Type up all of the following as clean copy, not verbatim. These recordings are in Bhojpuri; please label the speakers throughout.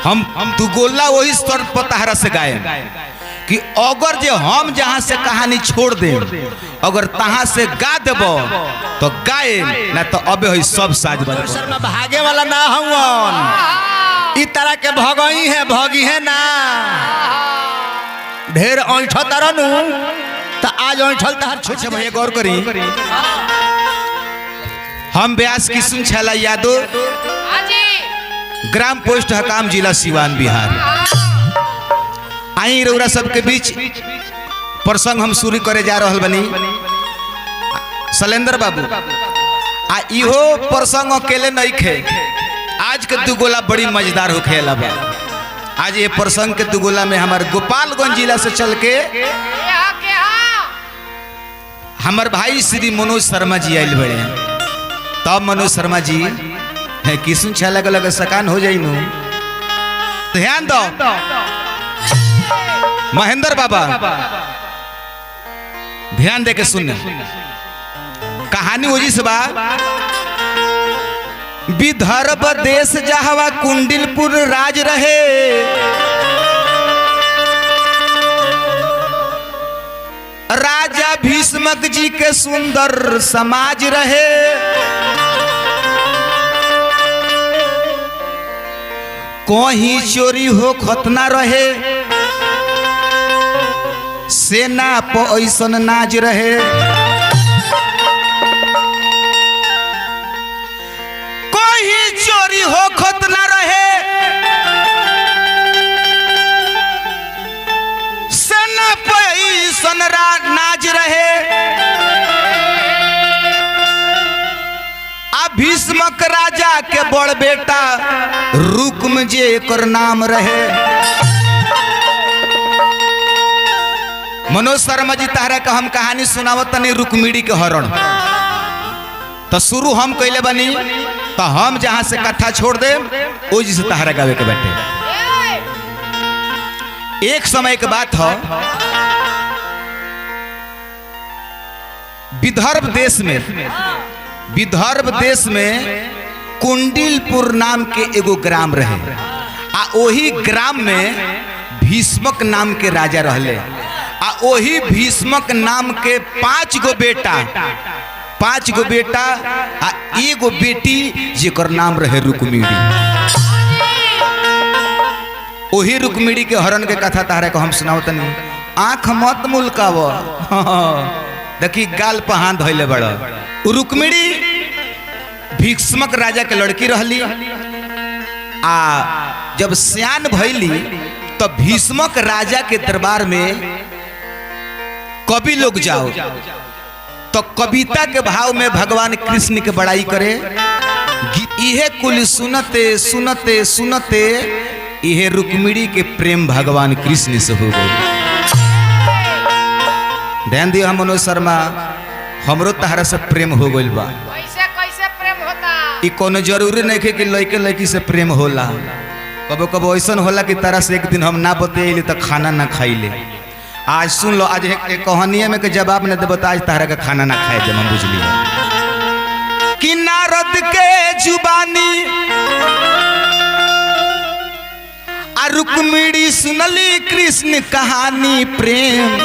Speaker 1: हम तू गोला वही स्तर पर तहरा से गाए कि अगर जे हम जहाँ से कहानी छोड़ दे अगर तहाँ से गा देब तो गाए ना तो अबे हो सब साज बज
Speaker 2: भागे वाला ना हम इ तरह के भगई है भगी है ना ढेर ऐठ तरनु तो आज ऐठल तहर
Speaker 1: अच्छा भैया गौर करी हम व्यास किशुन छैला यादव ग्राम पोस्ट हकाम जिला सिवान बिहार आई रउरा सबके बीच प्रसंग हम शुरू करे जा रहल बनी शैलेंद्र बाबू आ इहो प्रसंग अकेले नहीं खे आज के दुगोला बड़ी मजेदार हो खेला बा। आज ये प्रसंग के दुगोला में हमारे गोपालगंज जिला से चल के हमारे भाई श्री मनोज शर्मा जी आयल बड़े तब मनोज शर्मा जी है किशुन छैला के लगे सकान हो जाई नु ध्यान दो महेंद्र बाबा ध्यान दे के सुन कहानी वही से बा विदर्भ देश जहवा कुंडिलपुर राज रहे राजा भीष्मक जी के सुंदर समाज रहे कहीं चोरी हो खतना रहे सेना पर ऐसन नाज रहे कहीं चोरी हो खतना रहे सेना पर ऐसन नाज रहे भीष्मक राजा के बड़ बेटा रुक्म जे एकर नाम रहे मनोज शर्मा जी तारा का हम कहानी सुनावत तनी रुक्मिणी के हरण तो शुरू हम कैले बनी तो हम जहां से कथा छोड़ दे ओ जी से तारा गावे के बैठे एक समय के बात हो विदर्भ देश में कुंडिलपुर नाम के एगो ग्राम रहे आ ओही ग्राम में भीष्मक नाम के राजा रहले आ ओही भीष्मक नाम के 5 गो बेटा आ एगो बेटी जेकर नाम रहे रुक्मिणी ओही रुक्मिणी के हरण के कथा तारे को हम सुनाओ तनी आंख मत मुलकाव देखी गाल पर हाथ धइले बड़ रुक्मिणी भीष्मक राजा के लड़की रहली आ जब सियान भइली तो भीष्मक राजा के दरबार में कवि लोग जाओ तो कविता के भाव में भगवान कृष्ण के बड़ाई करे इहे कुल सुनते सुनते सुनते इहे रुक्मिणी के प्रेम भगवान कृष्ण से हो गई। ध्यान दियो हम मनोज शर्मा हमरो तहरा से प्रेम हो गइल बा
Speaker 3: कैसे प्रेम होता
Speaker 1: ई कोनो जरूरी नहीं है कि लड़के लड़की से प्रेम होला कबो कबो ऐसा होला कि तारा से एक दिन हम ना बतेली तो खाना ना खाइले आज सुन लो आज एक कहानिया में के जवाब न देबो आज तारा का खाना ना खाए हम बुझली कि नारद के जुबानी आ रुक्मिणी सुनली कृष्ण कहानी प्रेम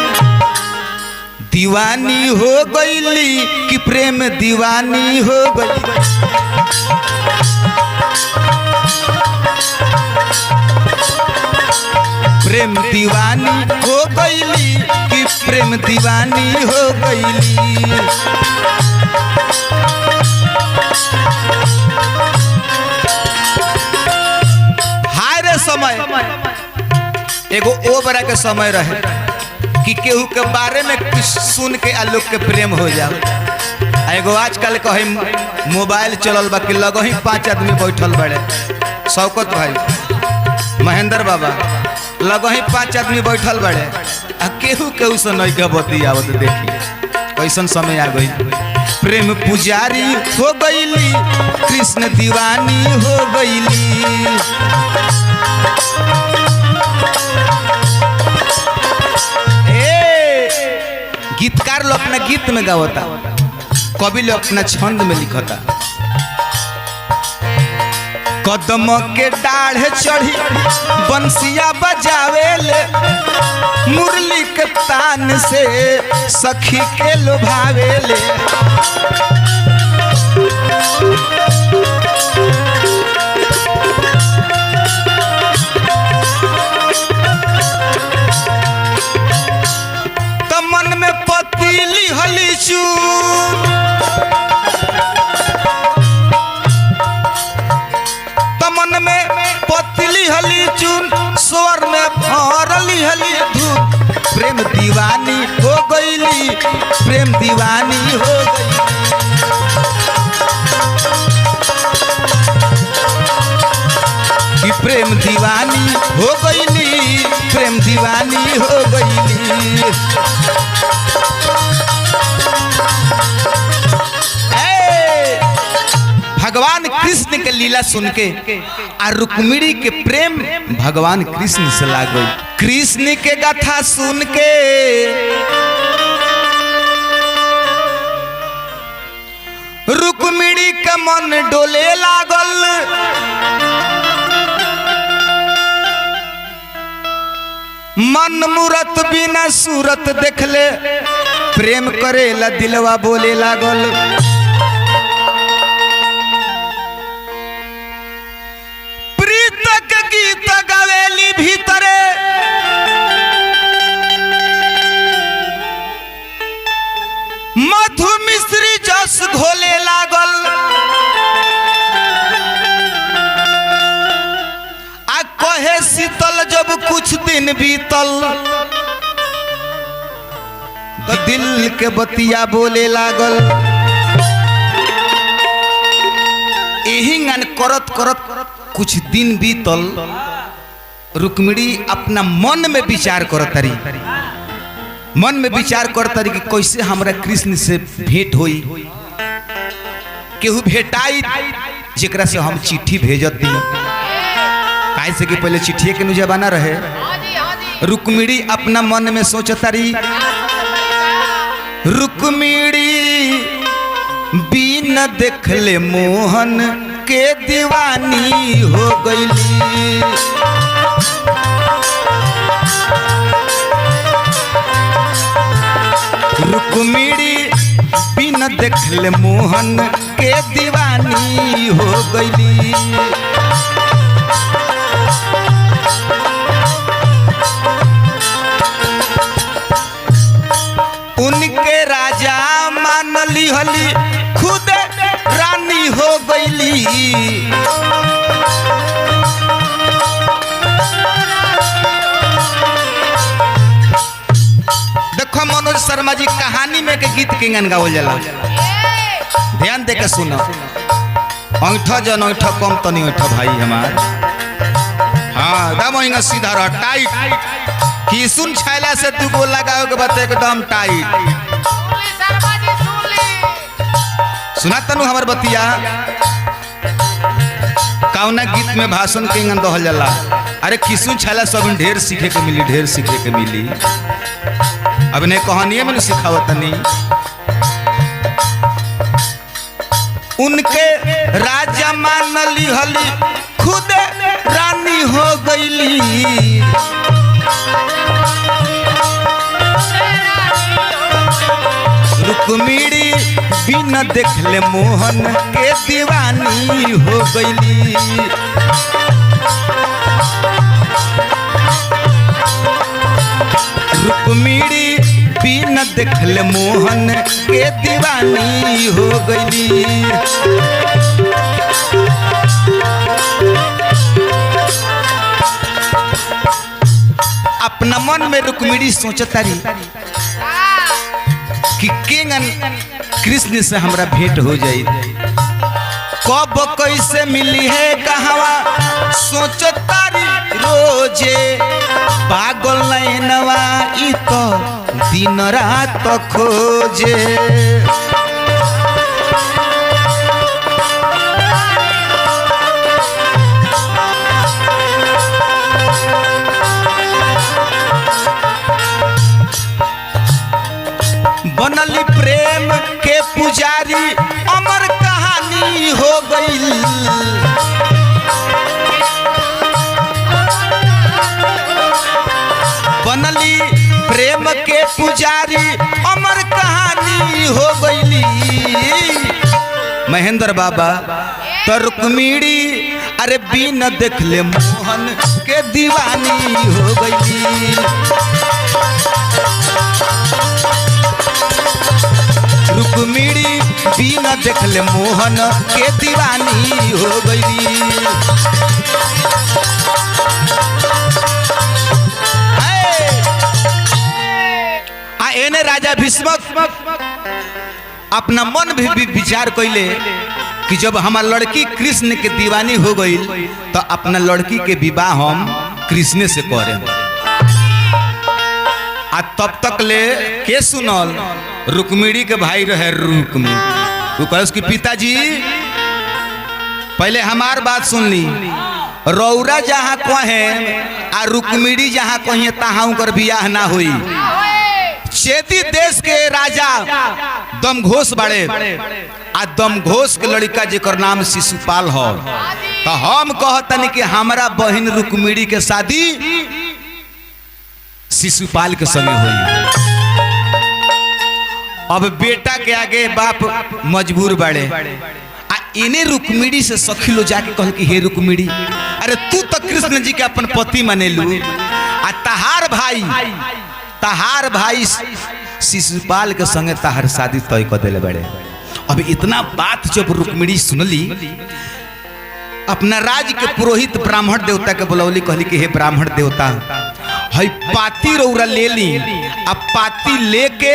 Speaker 1: दीवानी हो गईली कि प्रेम दीवानी हो गई प्रेम दीवानी हो गईली कि प्रेम दीवानी हो गईली हाय रे समय एगो ओ बड़ा के समय रहे कि केहू के बारे में कुछ सुन के आलोक के प्रेम हो जाओ एगो आजकल कहे मोबाइल चलल बा कि लगही 5 आदमी बैठल बड़े शौकत भाई महेंद्र बाबा लगही 5 आदमी बैठल बड़े आ केहू केहू से नहीं के बतियावत देखी कैसन समय आ गई प्रेम पुजारी हो गईली कृष्ण दीवानी हो गईली गीतकार लोग अपना गीत में गावता कवि लोग अपना छंद में लिखता कदम के डाढ़ चढ़ी बंसिया बजावेले मुरली के तान से सखी के लुभावेले। मन में पतीली हली चूर तमन में पतीली हली चून स्वर में भरली हली धूप। प्रेम दीवानी हो गईली प्रेम दीवानी हो गई। कि प्रेम दीवानी हो गईली प्रेम दीवानी हो गईली। भगवान कृष्ण के लीला सुन के और रुक्मिणी के प्रेम भगवान कृष्ण से लाग गई। कृष्ण के गाथा सुन के रुक्मिणी के मन डोले लागल। मन मूरत बिना सूरत देखले प्रेम करेला दिलवा बोले लागल। प्रीतक गीत गावेली भीतरे मधु मिश्री जस घोले लागल। आ कहे शीतल जब कुछ दिन बीतल तो दिल के बतिया बोले लागल। यही गान करत करत कुछ दिन बीतल। रुक्मिणी अपना मन में विचार करत तारी मन में विचार करत तारी कि कैसे हमरा कृष्ण से भेंट होई। केहू भेटाई जेकरा से हम चिट्ठी भेजती। काहे से कि पहले चिट्ठी के जमाना रहे। रुक्मिणी अपना मन में सोचतारी रुक्मिणी बिन देखले मोहन के दीवानी हो गईली। रुक्मिणी बिन देखले मोहन के दीवानी हो गईली। उनके राजा मान ली हली खुद रानी हो गईली। देखो मनोज शर्मा जी कहानी में के गीत किंगन गावल जाला। ध्यान दे के सुनो। ऐठा जन ऐठा कम तनी ऐठा भाई हमार। हाँ दम सीधा रह टाइट कि सुन छैला से तू बोल लगाओ के बात एकदम टाइट। सुना तनु हमार बतिया कौना गीत में भाषण के इंगन दहल जाला। अरे किसु छैला सब ढेर सीखे के मिली ढेर सीखे के मिली। अब ने कहानियां में सिखावत नहीं। उनके राजा मान ली हली खुद रानी हो गईली। रुक्मिणी बिन देखले मोहन के दीवानी हो गईली। रुक्मिणी बिन देखले मोहन के दीवानी हो गईली। अपना मन में रुक्मिणी सोचतारी कि केंगन कृष्ण से हमरा भेंट हो जाई। कब कैसे मिली है कहवा सोचतारी रोजे। पागल नैनवा ई तो दिन रात खोजे। बनली प्रेम के पुजारी अमर कहानी हो गई। पुजारी अमर कहानी हो गईली। महेंद्र बाबा तो रुक्मिणी अरे बिन देखले मोहन के दीवानी हो गईली। रुक्मिणी बिन देखले मोहन के दीवानी हो गईली। एने राजा भीष्म अपना मन भी विचार कैले कि जब हमार लड़की कृष्ण के दीवानी हो गई तो अपना लड़की के विवाह हम कृष्ण से करें। आ तब तक ले के सुनल रुक्मिणी के भाई रहे रुक्मी, वो कहे उसकी पिताजी पहले हमार बात सुन ली, रौरा जहाँ कहे आ रुक्मिणी जहाँ कहे तहाँ उनकर बियाह ना हुई। चेती देश के राजा दमघोष बड़े आ दमघोष के लड़का जेकर नाम शिशुपाल हो, तो हम कहतनी कि हमारा बहन रुक्मिणी के शादी शिशुपाल के संगे हुई। अब बेटा के आगे बाप मजबूर बड़े आ इन्हें रुक्मिणी से सखी लो जाके कह कि हे रुक्मिणी अरे तू तो कृष्ण जी के अपन पति मानेलू आ तहार भाई शिशुपाल के संगे तहार शादी तय कर दिले बड़े। अब इतना बात जब रुक्मिणी सुनली अपना राज के पुरोहित ब्राह्मण देवता के बुलौली कहली कि हे ब्राह्मण देवता हई पाती रौरा ले ली आ पाती लेके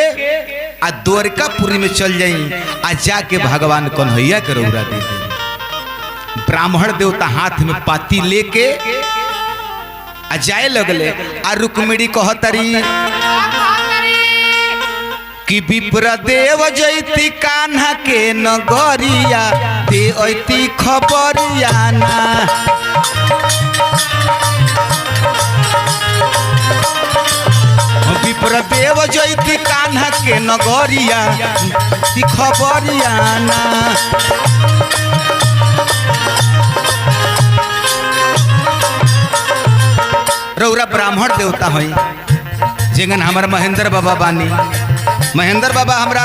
Speaker 1: आ द्वारकापुरी में चल जाई आ जाके भगवान कन्हैया के रौरा दे दी। ब्राह्मण देवता हाथ में पाती लेके आ जाए लगले आ रुक्मिणी कहतरी कि विप्र देव जैती कान्हा के नगरिया दे ऐती खबरिया ना। विप्र देव जैती कान्हा के नगरिया दी खबरिया ना। रौरा ब्राह्मण देवता हई जेगन हमार महेंद्र बाबा बानी। महेंद्र बाबा हमरा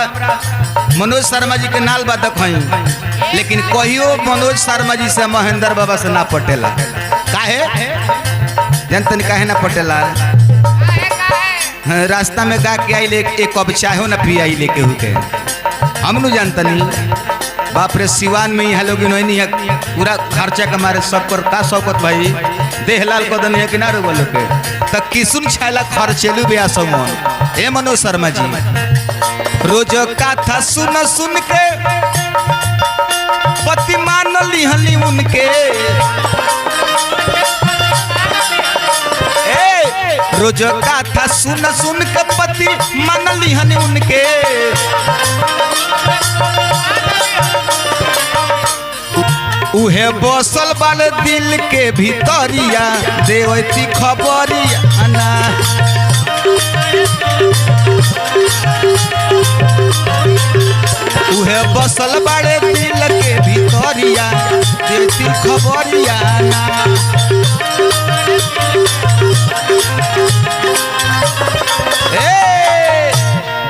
Speaker 1: मनोज शर्मा जी के नाल बाधक हई, लेकिन कहियो मनोज शर्मा जी से महेंद्र बाबा से ना पटेला। काहे जनतन काहे ना पटेला? रास्ता में गा के आई ले एक कप चाहो ना पी आई लेके हुके हम नु जानतनी। बाप रे सिवान में यहाँ लोग नहीं है पूरा खर्चा के मारे सब कर का शौकत भाई देहलाल कदन है किनारे बोलो के तो किसुन छाला खर्चेलू बिया समन। हे मनोज शर्मा जी रोज कथा सुन सुन के पति मान लिहली उनके। रोज कथा सुन सुन के पति मान लिहली उनके। उहे बसल वाले दिल के भीतरिया देवती खबरिया ना। उहे बसल वाले दिल के भीतरिया देवती खबरिया ना।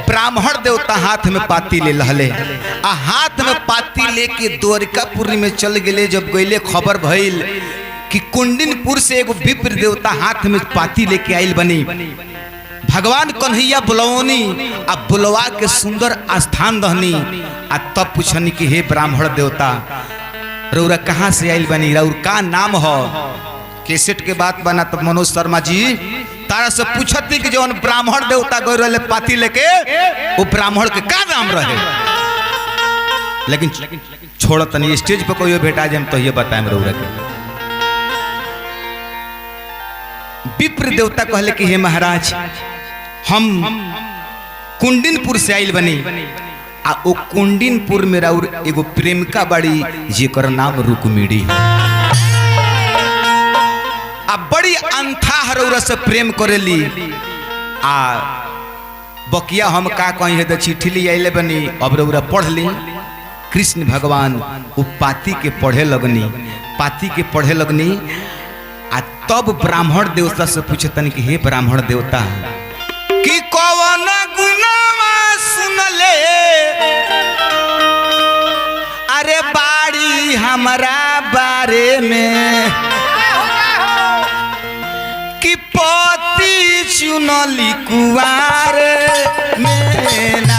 Speaker 1: ब्राह्मण देवता हाथ में पाती ले लहले आ हाथ में पाती लेके द्वारकापुरी में चल गए। जब गईले खबर भइल कि कुंडिनपुर से एगो विप्र देवता हाथ में पाती लेके आइल बनी। भगवान कन्हैया बुलौनी आ बुलवा के सुंदर आस्थान दहनी आ तब पूछनी कि हे ब्राह्मण देवता रौरा कहाँ से आइल बनी, रौर का नाम हो? कैसेट के बात बना तो मनोज शर्मा जी तारा से पूछती कि जो ब्राह्मण देवता गए रहे पाती लेके वो ब्राह्मण के का नाम रहे। लेकिन छोड़ तनी स्टेज पर कोई भेटा जाए तो ये बताएं रौरा के। विप्र देवता कहले कि हे महाराज हम कुंडिनपुर से आइल बनी आ ओ कुंडिनपुर में रौर एगो प्रेमिका बड़ी जेकर नाम रुक्मिणी आ बड़ी अंथा रौरा से प्रेम करेली। आ बकिया हम का कहीं है तो चिट्ठी ली आइले बनी अब रौरा पढ़ ली। कृष्ण भगवान वो पाती के पढ़े लगनी आ तब ब्राह्मण देवता से पूछतन कि हे ब्राह्मण देवता कि कौन गुनावा सुनले अरे बाड़ी हमारा बारे में कि पति चुनली कुवार में ना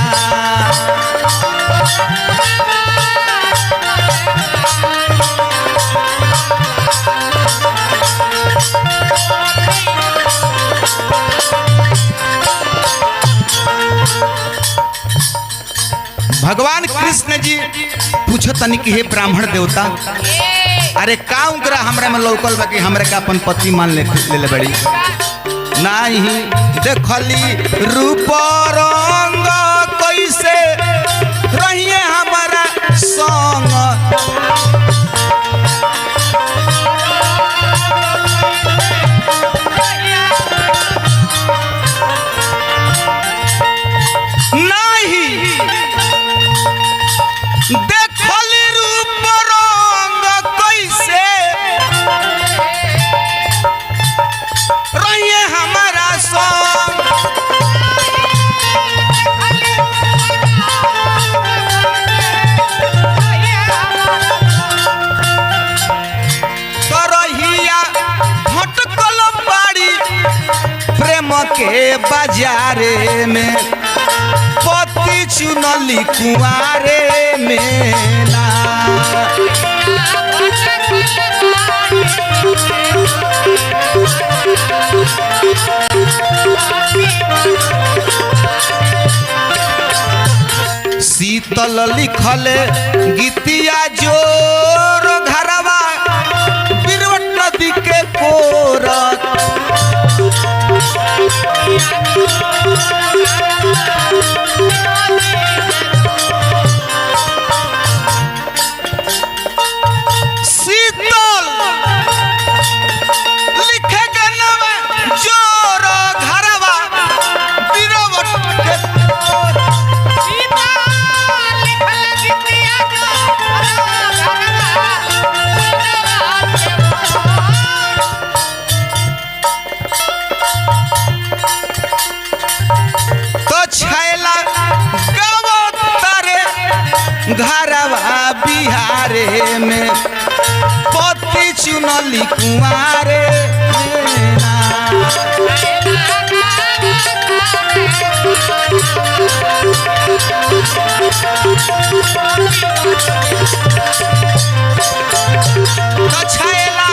Speaker 1: भगवान कृष्ण जी पूछो तनी कि हे ब्राह्मण देवता अरे का उनकरा हमरा में लौकल बा कि हमरा का अपन पति मान ले बड़ी नहीं देखली रूप रंग कैसे रहिए हमारा संग देखली रूप रंग कैसे रहिए हमारा संग तरहिया भटकल बाड़ी प्रेम के बाजारे में पति चुनली कुआरे में ना शीतल लिखल गीतिया जोर घरवा बिरवट नदी के कोरत शीतल लिखे गनवा जोर घरवा बिरवट के घरवा बिहारे में पति चुनली कुआरे में ना छैला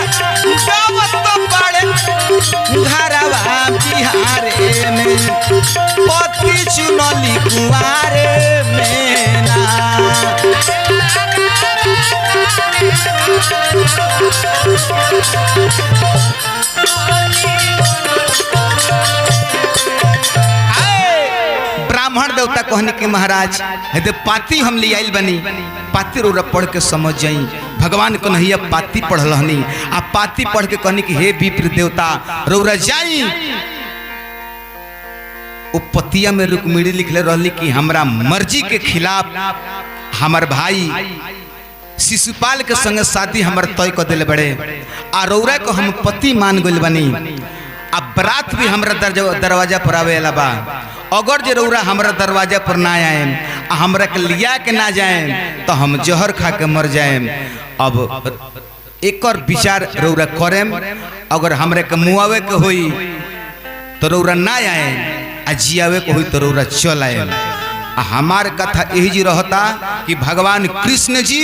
Speaker 1: गावत बड़े घरवा बिहारे में पति चुनली कुआरे में ना ब्राह्मण देवता कहनी कि महाराज यदि पाती हम ले आइल बनी पाती रोरा पढ़ के समझ जाई भगवान कन्हैया पाती पढ़लहनी आ पाती पढ़ के कहनी कि हे विप्र देवता रोरा जाई वो पतिया में रुक्मिणी लिखले रहली कि हमरा मर्जी के खिलाफ हमार भाई शिशुपाल के संग शादी हमर तय कर दिले बड़े आ रौरा को हम पति मान गइल बनी आ बरात भी हमरा दरवाजा पर आवेला बा अगर जे रौरा हमरा दरवाजा पर ना आए आ हमरा के लिया के ना जाए तो हम जहर खा के मर जाए अब एकर विचार रौरा करेम अगर हमरा के मुआवे के होई तो रौरा ना आए आ जियावे के होई तो रौरा चल आए हमार कथा यही जी रहता कि भगवान कृष्ण जी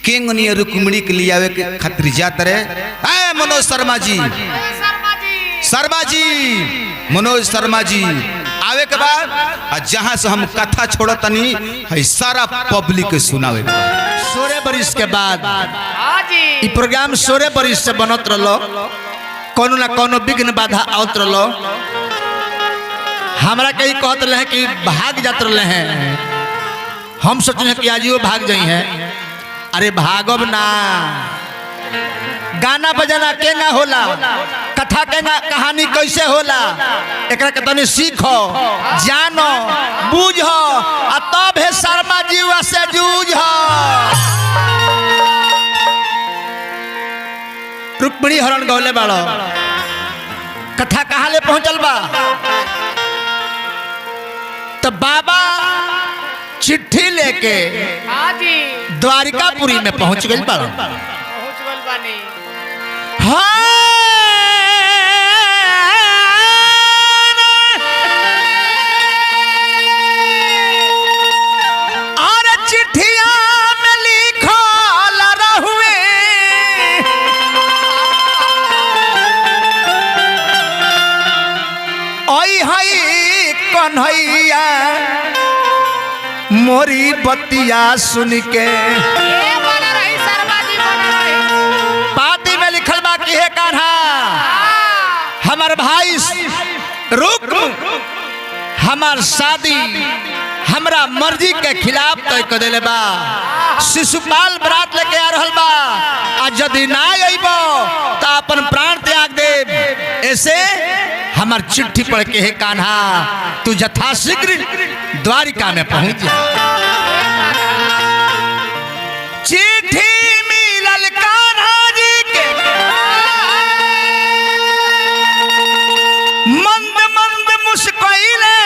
Speaker 1: केंगनिया रुक्मिणी के लिए आवे के खातिर जात रहे मनोज शर्मा जी मनोज शर्मा जी आवे के बाद जहां से हम कथा छोड़तनी है सारा पब्लिक के सुनावे
Speaker 2: 16 बरिस के बाद ई प्रोग्राम 16 बरिस से बनत रहलो कोनो ना कोनो विघ्न बाधा आवत रहलो हमरा कहीं कहत रहे कि भाग जात रहे हैं हम सोचने कि आज वो भाग जाई हैं अरे भागब ना गाना बजाना केना होला कथा केना कहानी कैसे होला एकरा के तनी सीखो जानो बुझो आ तब हे शर्मा जी से जूझो रुक्मिणी हरण गौले बाड़ो कथा कहाँ ले पहुंचल बा तो बाबा चिट्ठी लेके
Speaker 3: हाँ जी
Speaker 2: द्वारिकापुरी में पहुंच गई बड़ा।
Speaker 3: पहुँच गल बानी।
Speaker 2: और चिट्ठिया में लिखल रहुए ओई हई कन्हैया मोरी बतिया सुन के।
Speaker 3: ये बना रही शर्मा जी बना रही।
Speaker 2: पाती में लिखल बा कि हे कान्हा हमार भाई रुक हमार शादी हमरा मर्जी के खिलाफ तय कर देले बा। शिशुपाल बरात लेके आ रहल बा आ यदि ना अइबो तो अपन प्राण त्याग देब। ऐसे हमार चिट्ठी पढ़ के हे कान्हा तू यथाशीघ्र द्वारिका में पहुंच जा। चिट्ठी मिलल कान्हा जी के मंद मंद मुस्कुराइले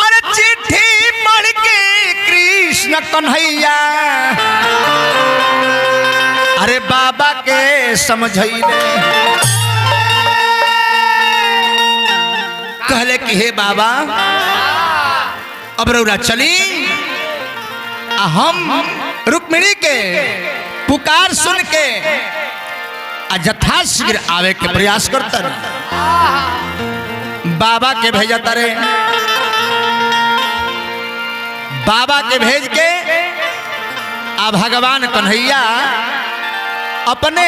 Speaker 2: और चिट्ठी पढ़ के कृष्ण कन्हैया अरे बाबा के समझैले कहले कि हे बाबा अब रउरा चली आ हम रुक्मिणी के पुकार सुन के आ यथाशीघ्र आवे के प्रयास करता बाबा के भेजा तारे। बाबा के भेज के आ भगवान कन्हैया अपने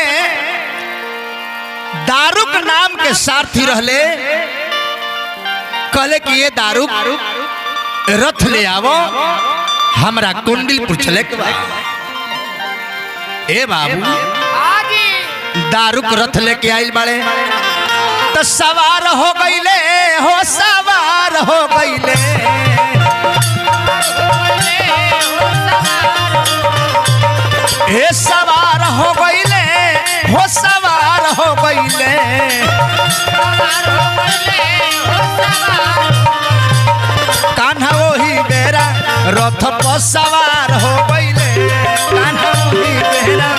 Speaker 2: दारुक नाम के सारथी रहले कहले कि ये दारुक रथ ले आवो हमरा कुंडलपुर चले के बा। ए बाबू
Speaker 3: हाँ जी
Speaker 2: दारुक रथ लेके आइल बाड़े तो सवार हो गईले हो सवार हो गईले हे सवार हो गईले हो सवार हो गईले कान्हा वही बेरा रथ पर सवार हो गईले कान्हा वही बेरा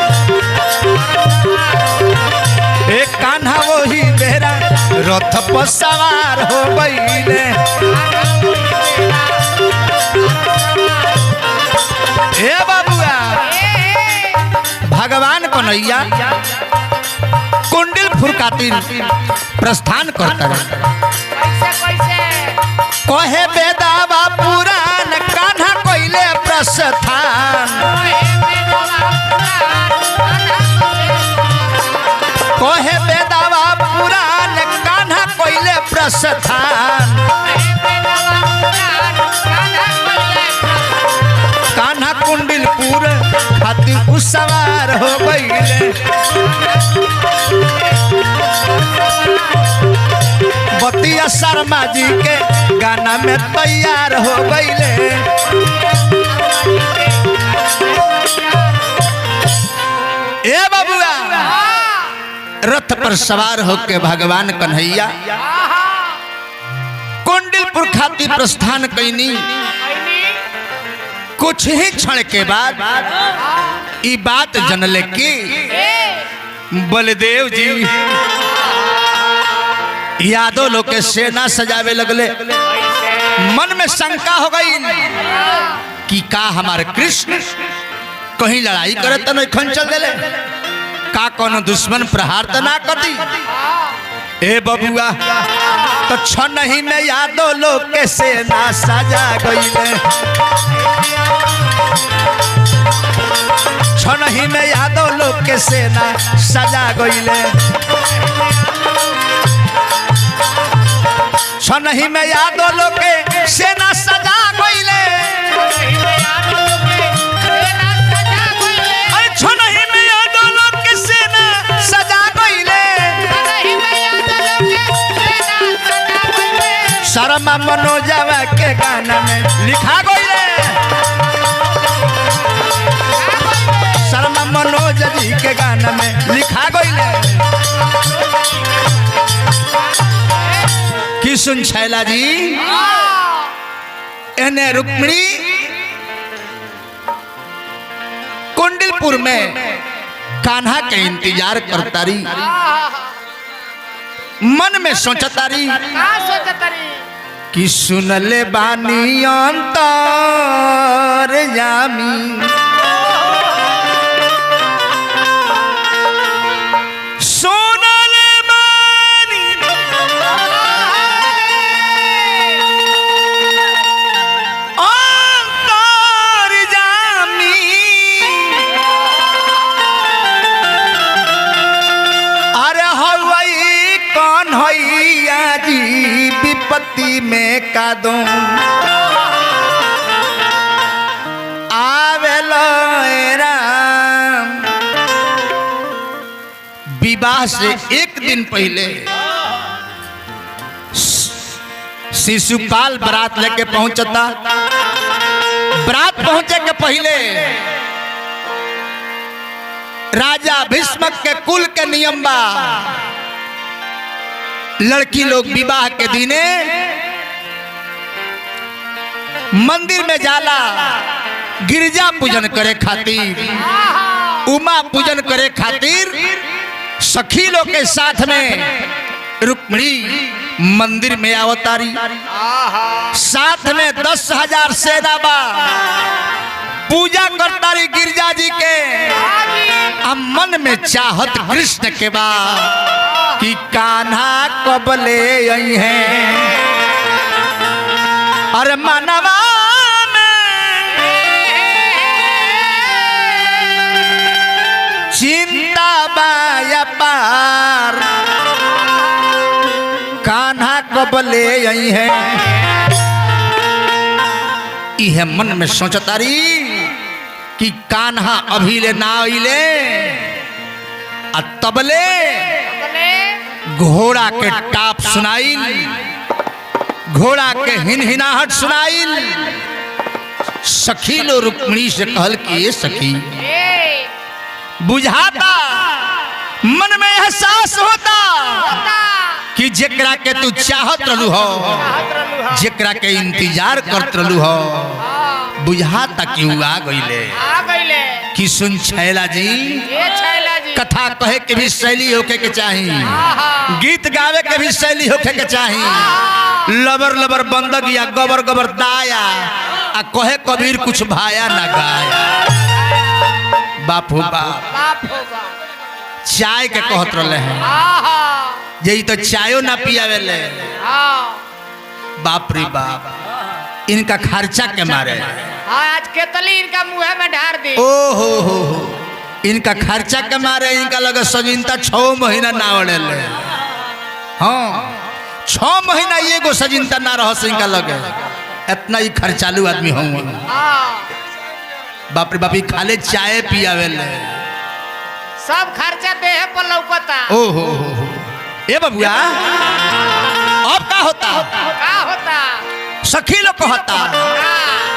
Speaker 2: एक कान्हा वही बेरा रथ पर सवार हो गईले। हे बाबुआ भगवान कन्हैया कुंडलपुर खातिर प्रस्थान करता है।
Speaker 3: कैसे कैसे
Speaker 2: कहे बेदावा पुराण कान्हा कोइले प्रस्थान कहे बेदावा पुराण कान्हा कोइले प्रस्थान कान्हा कुंडलपुर खातिर उस सवार हो गईले। बतिया शर्मा जी के गाना में तैयार हो गईले। ए बाबुआ रथ पर सवार होके भगवान कन्हैया कुंडलपुर खातिर प्रस्थान कैनी। कुछ ही क्षण के बाद ई बात जनले की बलदेव जी यादव लोग के सेना सजावे लगले। मन में शंका हो गई कि का हमारे कृष्ण कहीं लड़ाई करे तो नहीं खन चल देले का कोनो दुश्मन प्रहार तो ना कर दी। ए बबुआ तो क्षण ही में यादव लोग के सेना सजा गईले। क्षण ही में यादव लोग के सेना सजा गईले। क्षण ही में यादव लोग के सेना सजा गईले। क्षण ही में यादव लोग के सेना सजा गईले। शर्मा मनोजवा के गाना में लिखा गईले। शर्मा मनोज जी के गाना में लिखा गईले। कि सुन छैला जी, एने रुक्मिणी कुंडलपुर में कान्हा के इंतजार करता रही, मन में सोचता रही कि सुनले बानी अंतर जामी, सुनले बानी अंतर जामी, अरे हवाई कौन हैया जी विपत्ति में का दूं, आवेलो राम। विवाह से एक दिन पहले शिशुपाल बारात लेके पहुंचता। बारात पहुंचे के पहले राजा भीष्मक के कुल के नियम बा, लड़की लोग विवाह के दिने मंदिर में जाला गिरजा पूजन करे खातिर, उमा पूजन करे खातिर सखी लोग के साथ में रुक्मिणी मंदिर में अवतारी, साथ में 10,000 सेना बा, पूजा करता रही गिरजा जी के। अब मन में चाहत कृष्ण के बा कि कान्हा कब ले आई है, अरे मनवा में चिंता बाया पार, कान्हा कब ले आई है। यह मन में सोचता रही कि कान्हा अभी ले ना आइले, आ तबले घोड़ा के टाप सुनाइल, घोड़ा के हिनहिनाहट सुनाइल। सखी लो रुक्मिणी से कहल कि ये सखी, बुझाता मन में एहसास होता कि जेकरा के तू चाहत रहलू हो, जेकरा के इंतजार करत रहलू हो, बुझाता कि उ आ गइले। कि सुन छैला जी, कथा कहे के भी शैली होके के चाही, गीत गावे के भी शैली होके के चाही। लबर लबर बंदग या गबर गबर दाया, आ कहे कबीर कुछ भाया ना गाया। बाप हो बाप, चाय के कहत रहले हैं, यही तो चायो ना पियावेले। बाप रे बाप, इनका खर्चा के मारे
Speaker 3: आज केतली इनका मुंह में ढार दी।
Speaker 2: ओ हो, इनका खर्चा के मारे इनका लगे सजिनता 6 महीना ना ओढ़ेले। हाँ, 6 महीना ये गो सजिनता ना रह से इनका लगे, इतना ही खर्चालू आदमी हूँ। बाप रे बाप, खाले चाय पियावेले,
Speaker 3: सब खर्चा देह पर लौकता।
Speaker 2: ओ हो, ए बबुआ अब का होता? सखी लोग कहता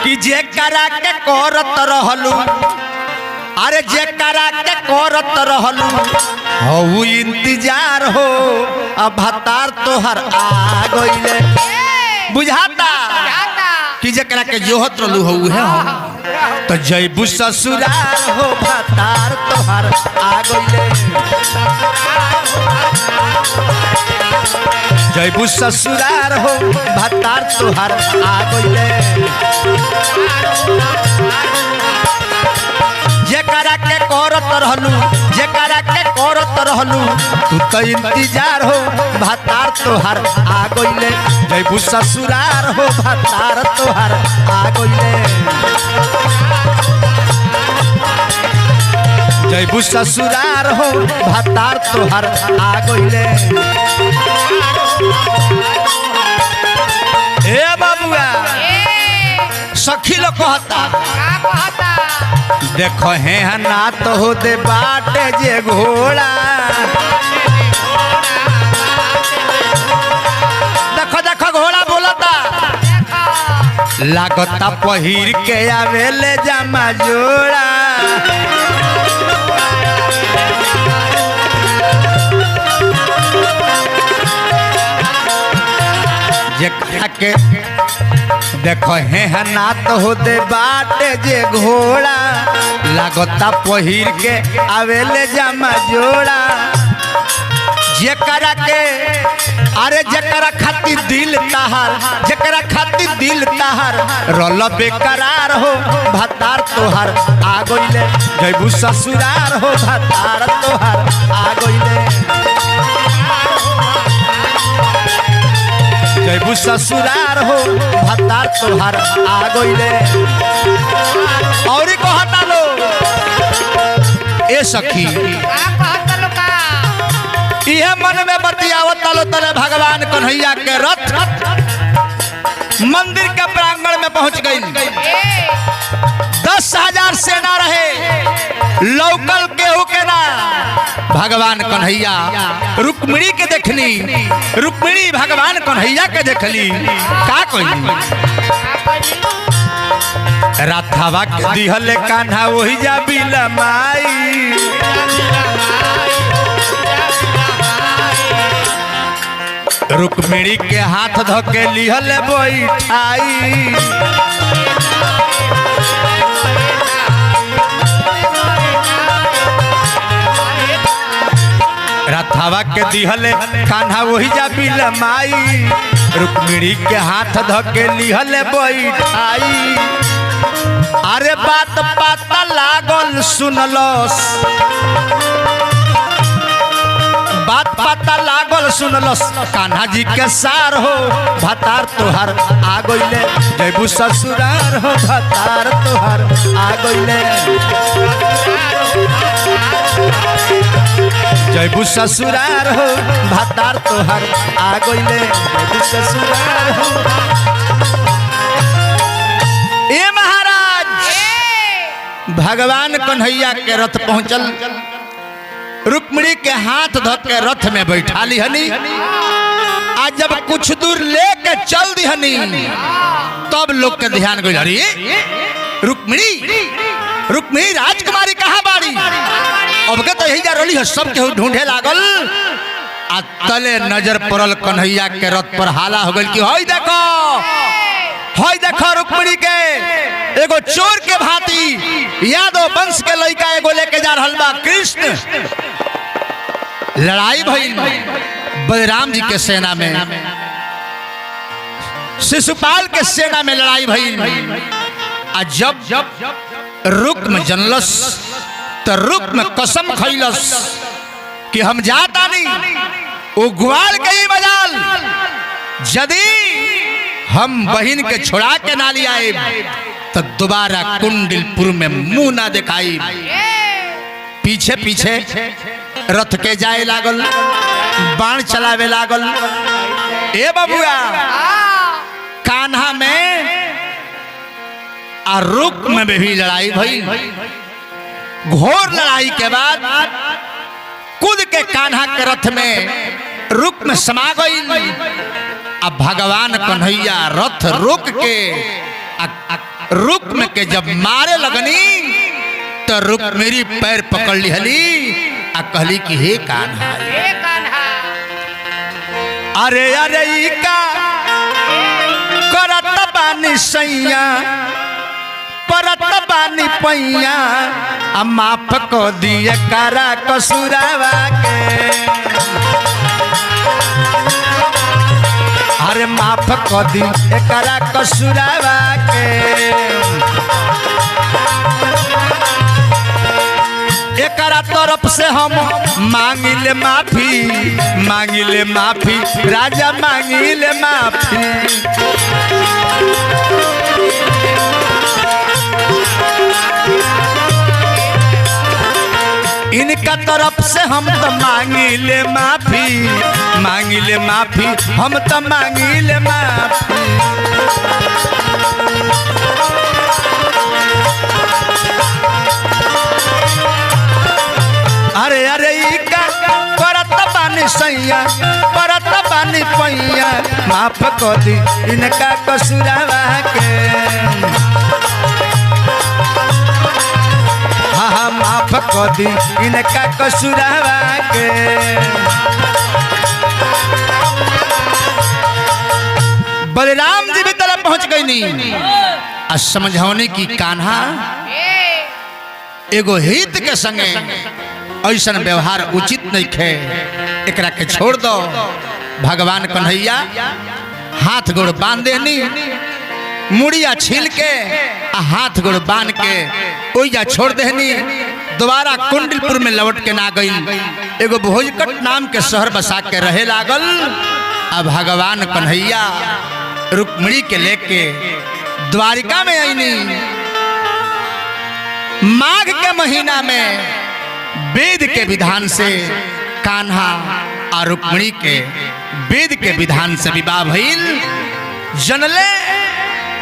Speaker 2: कि जे करा के करत रहलू, अरे जे करा के करत रहलू हो इंतजार हो, अब भतार तोहर आ गइले। बुझाता कि जेकरा के जोहत रहलू हो उहे हो, तो जयबू ससुराल हो, भतार तोहर आ गइले। जयबू ससुरार हो, भतार तोहर आ गइले। जेकरा के करत रहलू, जेकरा के करत रहलू, तू तो इंतजार हो, भतार तोहर आ गइले। जयबू ससुरार हो, भतार तोहर आ गइले। जयबू ससुरार हो, भतार तोहर आ गइले। ए बाबुआ, सखी लोग कहता देखो है ना तो हो दे बाटे जे घोड़ा, देखो देखो घोड़ा बोलता, लागता पहिर के आवेले जामा जोड़ा। जेकरा के देखो हे नात हो दे बाटे जे घोड़ा लागता पहिर के आवेले जामा जोड़ा जेकरा के अरे जेकरा खातिर दिल ताहार जेकरा खातिर दिल ताहार रोल बेकरार हो भतार तोहार आ गइले जैबू ससुरार हो भतार तोहार आ गइले जैबू ससुरार हो भतार तोहार आ गइले और कहता लो ए सखी
Speaker 3: का कहत लो का
Speaker 2: इहे मन में बतियावत लो तले भगवान कन्हैया के रथ मंदिर के प्रांगण में पहुंच गई।
Speaker 3: ए
Speaker 2: 10,000 सेना रहे लोकल केहू के ना भगवान कन्हैया रुक्मिणी के देखली रुक्मिणी भगवान कन्हैया के देखली का कहली राथावा के दिहले कान्हा वही जा बिलमाई रुक्मिणी के हाथ धके लिहल बैठाई रथावा के दिहल कान्हा वही जा बिलमाई रुक्मिणी के हाथ धके लिहल बैठाई अरे बात पता लागल सुनलस बात पता लागल सुनलस कान्हा जी के सार हो भतार तोहार आ गइले जैबू ससुरार हो भतार तोहार आ गइले जैबू ससुरार हो भतार तोहार आ गइले जैबू ससुरार हो ए महाराज भगवान कन्हैया के रथ पहुंचल रुक्मिणी के हाथ धक के रथ में बैठा ली हनी आज जब कुछ दूर लेके चल दी हनी तब लोग के ध्यान गई अरे रुक्मिणी रुक्मिणी राजकुमारी कहाँ बाड़ी अब के तो यही जा रही है सब केहू ढूंढे लागल आ तले नजर पड़ल कन्हैया के रथ पर हाला हो गई कि हई देखो रुक्मिणी के एगो चोर के भांति यादव वंश के लड़का एगो लेके जा रहल बा कृष्ण लड़ाई भइल बलराम जी के सेना में शिशुपाल के सेना में लड़ाई भइल आ जब रुक्म जनलस तो रुक्म कसम खइलस कि हम जाता नहीं वो ग्वाल के ही मजाल यदि हम बहन के छोड़ा के ना लियाए तो दोबारा कुंडलपुर में मुंह ना दिखाई पीछे पीछे रथ के जाए लागल बाण चलावे लागल ए बबुआ कान्हा में आ रुक्म में भी लड़ाई भई घोर लड़ाई के बाद कूद के कान्हा के रथ में रुक्म समा गई अब भगवान कन्हैया रथ रोक के रुक्म के जब मारे लगनी तो रुक्मिणी पैर पकड़ लिहली आ कहली कि हे कान्हा अरे अरे ई का करत बानी सैया परत बानी पैया आ माफ को दिए करा कसुरावा के अरे माफ को दी एकरा कसुरावा के एकरा तरफ से हम मांगिले माफी राजा मांगिले माफी इनका तरफ से हम तो मांगिले माफी हम तो मांगिले माफी अरे अरे ई का करत बानी सैया परत बानी पैया माफ कर दी इनका कसुरावा के हाँ माफ कर दी इनका कसुरावा के कैनी आ समझौनी की कान्हा
Speaker 3: ए
Speaker 2: एगो हित के संगे ऐसा व्यवहार उचित नहीं खे, एकरा के छोड़ दो। भगवान कन्हैया हाथ गोड़ बांध देनी, मुड़िया छील के आ हाथ गोड़ बांध के ओइजा छोड़ देनी। दोबारा कुंडलपुर में लौट के ना गई, एगो भोजकट नाम के शहर बसा के रहे लागल। अब भगवान कन्हैया रुक्मिणी के लेके द्वारिका में आईनी। माघ के महीना में वेद के विधान से कान्हा और रुक्मिणी के वेद के विधान से विवाह भइल। जनले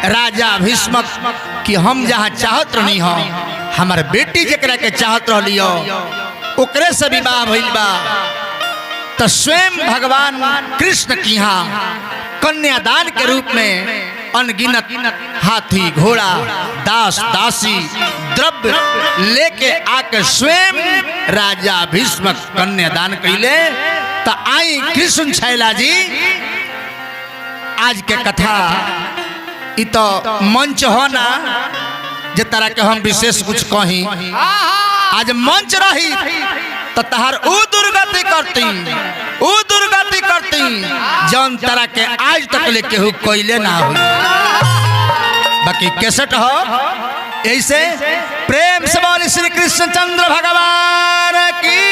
Speaker 2: राजा भीष्मक कि हम जहाँ चाहत रहनी हो, हमार बेटी जकरा के चाहत रहली हो ओकरे से विवाह भइल बा। तो स्वयं भगवान कृष्ण की यहाँ कन्यादान के रूप में अनगिनत हाथी घोड़ा दास दासी द्रव्य लेके आके स्वयं राजा भीष्म कन्यादान कैले। तो आई कृष्ण छैला जी, आज के कथा इ तो मंच हो ना जे तरह के हम विशेष कुछ कही। आज मंच रही तो तहार उ दुर्गति करती जौन तरह के आज तक ले केहू कोइले ना हुई। बाकी कैसेट हो ऐसे प्रेम से बोली श्री कृष्ण चंद्र भगवान की।